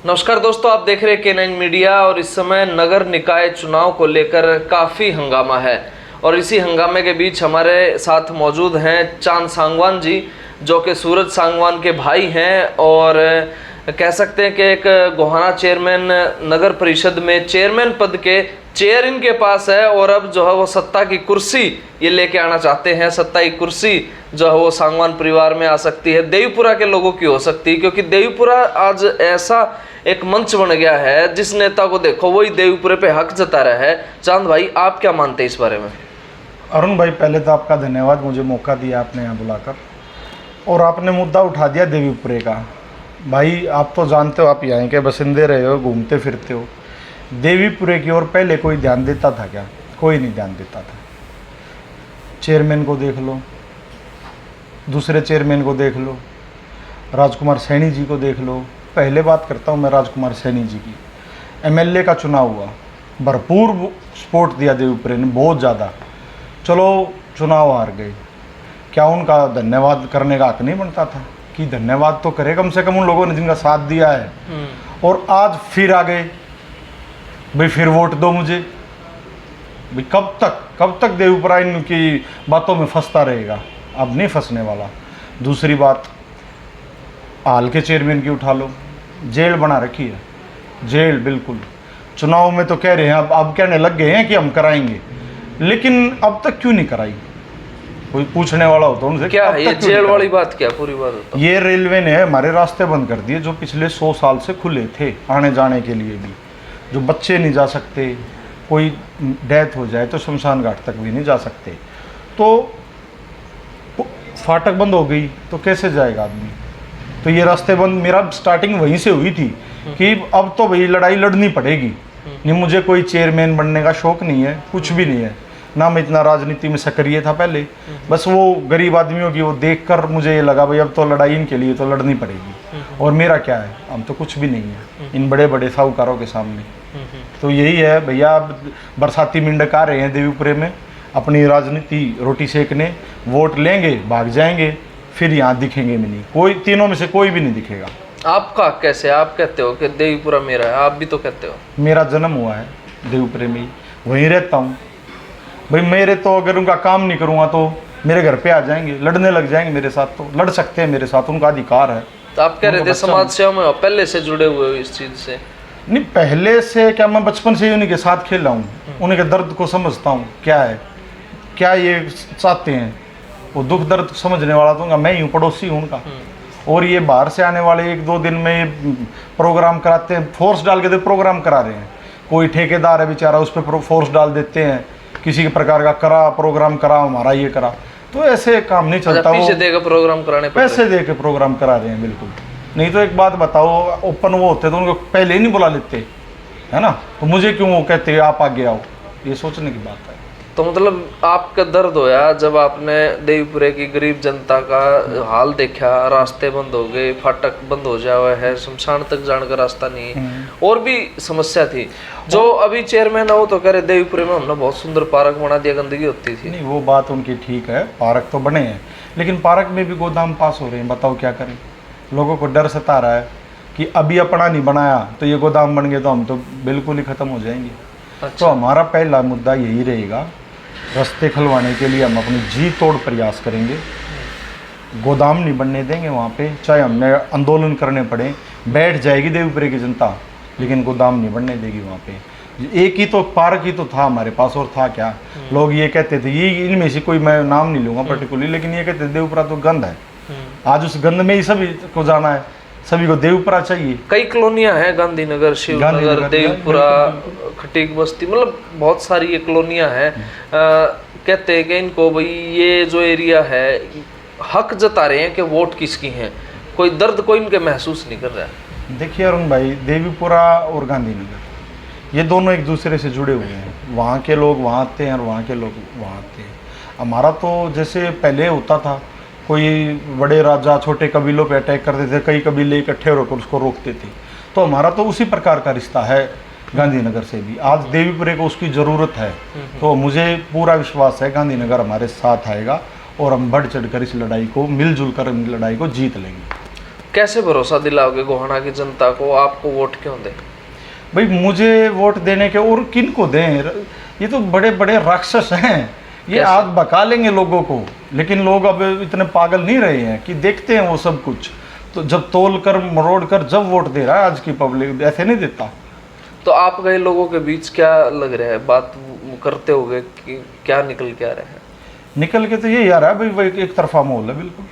नमस्कार दोस्तों, आप देख रहे हैं K9 मीडिया और इस समय नगर निकाय चुनाव को लेकर काफ़ी हंगामा है और इसी हंगामे के बीच हमारे साथ मौजूद हैं चांद सांगवान जी, जो कि सूरज सांगवान के भाई हैं और कह सकते हैं कि एक गोहाना चेयरमैन नगर परिषद में चेयरमैन पद के चेयर इनके पास है और अब जो है वो सत्ता की कुर्सी ये लेके आना चाहते हैं। सत्ता की कुर्सी जो है वो सांगवान परिवार में आ सकती है, देवीपुरा के लोगों की हो सकती है, क्योंकि देवीपुरा आज ऐसा एक मंच बन गया है जिस नेता को देखो वही देवीपुरे पे हक जता रहा है। चांद भाई, आप क्या मानते हैं इस बारे में? अरुण भाई, पहले तो आपका धन्यवाद, मुझे मौका दिया आपने यहाँ बुलाकर और आपने मुद्दा उठा दिया देवीपुरे का। भाई आप तो जानते हो, आप यहाँ के बसिंदे रहे हो, घूमते फिरते हो। देवीपुरे की ओर पहले कोई ध्यान देता था क्या? कोई नहीं ध्यान देता था। चेयरमैन को देख लो, दूसरे चेयरमैन को देख लो, राजकुमार सैनी जी को देख लो। पहले बात करता हूँ मैं राजकुमार सैनी जी की। एमएलए का चुनाव हुआ, भरपूर सपोर्ट दिया देवीपुरे ने, बहुत ज़्यादा। चलो चुनाव हार गए, क्या उनका धन्यवाद करने का हक नहीं बनता था कि धन्यवाद तो करे कम से कम उन लोगों ने जिनका साथ दिया है। और आज फिर आ गए, भाई फिर वोट दो मुझे। भाई कब तक देवीपुरा इनकी बातों में फंसता रहेगा? अब नहीं फंसने वाला। दूसरी बात, हाल के चेयरमैन की उठा लो, जेल बना रखी है, जेल बिल्कुल। चुनाव में तो कह रहे हैं, अब कहने लग गए हैं कि हम कराएंगे, लेकिन अब तक क्यों नहीं कराई? कोई पूछने वाला हो तो उनसे, क्या है ये जेल वाली बात? क्या पूरी बात होता? ये रेलवे ने हमारे रास्ते बंद कर दिए जो पिछले 100 साल से खुले थे आने जाने के लिए भी। जो बच्चे नहीं जा सकते, कोई डेथ हो जाए तो शमशान घाट तक भी नहीं जा सकते। तो फाटक बंद हो गई तो कैसे जाएगा आदमी? तो ये रास्ते बंद, मेरा स्टार्टिंग वहीं से हुई थी कि अब तो भाई लड़ाई लड़नी पड़ेगी। नहीं, मुझे कोई चेयरमैन बनने का शौक नहीं है, कुछ भी नहीं है ना। मैं इतना राजनीति में सक्रिय था पहले, बस वो गरीब आदमियों की वो देखकर मुझे ये लगा भाई अब तो लड़ाई इनके लिए तो लड़नी पड़ेगी। और मेरा क्या है, हम तो कुछ भी नहीं है इन बड़े बड़े साहूकारों के सामने। तो यही है भैया, अब बरसाती मेंढक आ रहे हैं देवीपुरे में अपनी राजनीति रोटी सेकने, वोट लेंगे, भाग जाएंगे, फिर यहाँ दिखेंगे भी नहीं। कोई तीनों में से कोई भी नहीं दिखेगा। आपका कैसे? आप कहते हो कि देवीपुरा मेरा है, आप भी तो कहते हो। मेरा जन्म हुआ है देवीपुरे में ही, वहीं रहता हूँ भाई। मेरे तो अगर उनका काम नहीं करूँगा तो मेरे घर पे आ जाएंगे, लड़ने लग जाएंगे मेरे साथ। तो लड़ सकते हैं मेरे साथ, उनका अधिकार है। तो आप कह रहे थे समाज सेवा में पहले से जुड़े हुए हो इस चीज़ से? नहीं, पहले से क्या, मैं बचपन से ही उन्हीं के साथ खेला हूँ, उन्हीं के दर्द को समझता हूँ क्या है, क्या ये चाहते हैं। वो दुख दर्द समझने वाला तो मैं ही हूँ, पड़ोसी हूँ उनका। और ये बाहर से आने वाले 1-2 दिन में प्रोग्राम कराते हैं, फोर्स डाल के तो प्रोग्राम करा रहे हैं। कोई ठेकेदार है बेचारा, उस पर फोर्स डाल देते हैं, किसी के प्रकार का करा प्रोग्राम करा, हमारा ये करा। तो ऐसे काम नहीं चलता। पैसे देकर प्रोग्राम कराने, पैसे दे के प्रोग्राम करा रहे हैं बिल्कुल। नहीं तो एक बात बताओ, ओपन वो होते तो उनको पहले ही नहीं बुला लेते, है ना? तो मुझे क्यों वो कहते आप आगे आओ? ये सोचने की बात है। तो मतलब आपका दर्द होया जब आपने देवीपुरे की गरीब जनता का हाल देखा, रास्ते बंद हो गए, फाटक बंद हो जाए है, शमशान तक जाने का रास्ता नहीं, और भी समस्या थी। जो अभी चेयरमैन हो तो कह रहे देवीपुरे में हमने बहुत सुंदर पार्क बना दिया, गंदगी होती थी। नहीं, वो बात उनकी ठीक है, पार्क तो बने हैं, लेकिन पार्क में भी गोदाम पास हो रहे हैं। बताओ क्या करें? लोगों को डर सता रहा है कि अभी अपना नहीं बनाया तो ये गोदाम बन गए तो हम तो बिल्कुल ही ख़त्म हो जाएंगे। अच्छा। तो हमारा पहला मुद्दा यही रहेगा, रास्ते खुलवाने के लिए हम अपनी जी तोड़ प्रयास करेंगे। गोदाम नहीं बनने देंगे वहाँ पे, चाहे हमने आंदोलन करने पड़े। बैठ जाएगी देवीपुरे की जनता, लेकिन गोदाम नहीं बनने देगी वहाँ पे। एक ही तो पार्क ही तो था हमारे पास, और था क्या? लोग ये कहते थे, ये इनमें से कोई मैं नाम नहीं लूँगा पर्टिकुलरली, लेकिन ये कहते थे देवीपुरा तो गंद है। आज उस गंद में ही सभी को जाना है, सभी को देवीपुरा चाहिए। कई कॉलोनियां हैं, गांधीनगर, शिवनगर, देवीपुरा, खटीक बस्ती, मतलब बहुत सारी ये कॉलोनियां हैं। कहते हैं कि इनको भाई ये जो एरिया है, हक जता रहे हैं कि वोट किसकी हैं, कोई दर्द कोई इनके महसूस नहीं कर रहा है। देखिए अरुण भाई, देवीपुरा और गांधीनगर ये दोनों एक दूसरे से जुड़े हुए हैं। वहाँ के लोग वहाँ आते हैं और वहाँ के लोग वहाँ आते हैं। हमारा तो जैसे पहले होता था, कोई बड़े राजा छोटे कबीलों पे अटैक करते थे, कई कबीले इकट्ठे होकर उसको रोकते थे। तो हमारा तो उसी प्रकार का रिश्ता है गांधीनगर से भी। आज देवीपुरे को उसकी ज़रूरत है, तो मुझे पूरा विश्वास है गांधीनगर हमारे साथ आएगा और हम बढ़ चढ़ कर इस लड़ाई को, मिलजुल कर लड़ाई को जीत लेंगे। कैसे भरोसा दिलाओगे गोहाना की जनता को, आपको वोट क्यों दें? भाई मुझे वोट देने के और किन को दें? ये तो बड़े बड़े राक्षस हैं, ये कैसे? आग बका लेंगे लोगों को। लेकिन लोग अब इतने पागल नहीं रहे हैं कि देखते हैं वो सब कुछ। तो जब तोल कर मरोड़ कर जब वोट दे रहा है आज की पब्लिक, ऐसे नहीं देता। तो आप गए लोगों के बीच क्या लग रहा है, बात करते होगे कि क्या निकल के आ रहे हैं? निकल के तो यही आ रहा है भाई, वही एक तरफा माहौल है, बिल्कुल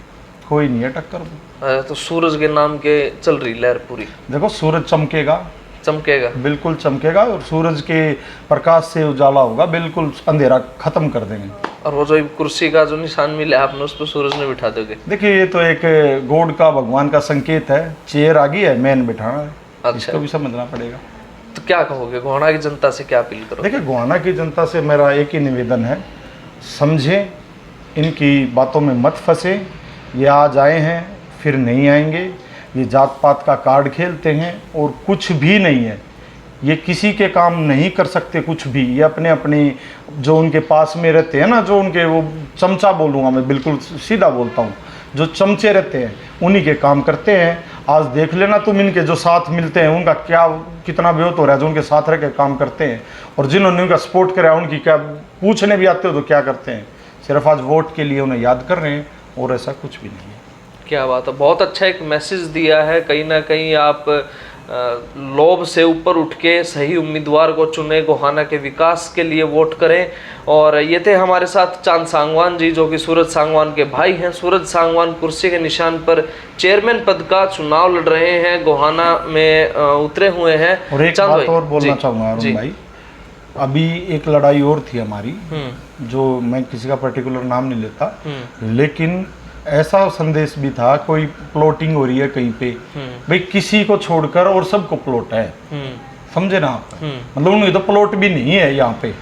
कोई नहीं है टक्कर। तो सूरज के नाम के चल रही लहर पूरी। देखो सूरज चमकेगा, चमकेगा। बिल्कुल चमकेगा, और सूरज के प्रकाश से उजाला होगा, बिल्कुल अंधेरा खत्म कर देंगे। और वो जो कुर्सी का जो निशान मिला आपने, उस पर सूरज ने बिठा दोगे? देखिए ये तो एक गॉड का, भगवान का संकेत है। चेयर आ गई है, मैन बिठाना है। अच्छा। इसको भी समझना पड़ेगा। तो क्या कहोगे, गोहाना की जनता से क्या अपील करोगे? देखिए गोहाना की जनता से मेरा एक ही निवेदन है, समझें, इनकी बातों में मत फंसे। ये आज आए हैं फिर नहीं आएंगे, ये जात पात का कार्ड खेलते हैं और कुछ भी नहीं है। ये किसी के काम नहीं कर सकते कुछ भी। ये अपने अपने जो उनके पास में रहते हैं ना, जो उनके वो चमचा बोलूँगा मैं, बिल्कुल सीधा बोलता हूँ, जो चमचे रहते हैं उन्हीं के काम करते हैं। आज देख लेना तुम, इनके जो साथ मिलते हैं उनका क्या कितना बेहतर हो रहा है, जो उनके साथ रह के काम करते हैं। और जिन्होंने उनका सपोर्ट करा उनकी क्या पूछने भी आते हो तो क्या करते हैं, सिर्फ आज वोट के लिए उन्हें याद कर रहे हैं, और ऐसा कुछ भी नहीं है। क्या बात है, बहुत अच्छा एक मैसेज दिया है। कहीं ना कहीं आप लोभ से ऊपर उठ के सही उम्मीदवार को चुने, गोहाना के विकास के लिए वोट करें। और ये थे हमारे साथ चांद सांगवान जी, जो कि सूरज सांगवान के भाई हैं। सूरज सांगवान कुर्सी के निशान पर चेयरमैन पद का चुनाव लड़ रहे हैं, गोहाना में उतरे हुए हैं। और एक चांद बात भाई, और बोलना जी, चाहूँगा जी। अरुण भाई, अभी एक लड़ाई और थी हमारी, जो मैं किसी का पर्टिकुलर नाम नहीं लेता, लेकिन ऐसा संदेश भी था, कोई प्लॉटिंग हो रही है कहीं पे, भाई किसी को छोड़कर और सबको प्लॉट है, समझे ना आप? मतलब उन्हें तो प्लॉट भी नहीं है यहाँ पे।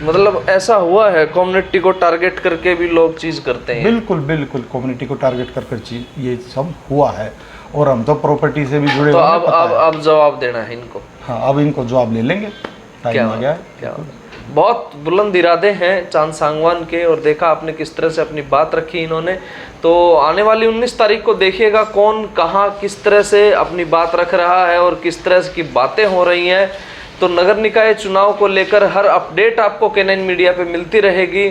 मतलब ऐसा हुआ है, कम्युनिटी को टारगेट करके भी लोग चीज करते हैं। बिल्कुल बिल्कुल, कम्युनिटी को टारगेट कर चीज ये सब हुआ है, और हम तो प्रॉपर्टी से भी जुड़े तो हुए हैं, पता है। अब जवाब देना है इनको। हाँ, अब इनको जवाब ले लेंगे, टाइम आ गया है। क्या बहुत बुलंद इरादे हैं चांद सांगवान के, और देखा आपने किस तरह से अपनी बात रखी इन्होंने। तो आने वाली 19 तारीख को देखिएगा कौन कहाँ किस तरह से अपनी बात रख रहा है और किस तरह की बातें हो रही हैं। तो नगर निकाय चुनाव को लेकर हर अपडेट आपको K9 मीडिया पे मिलती रहेगी।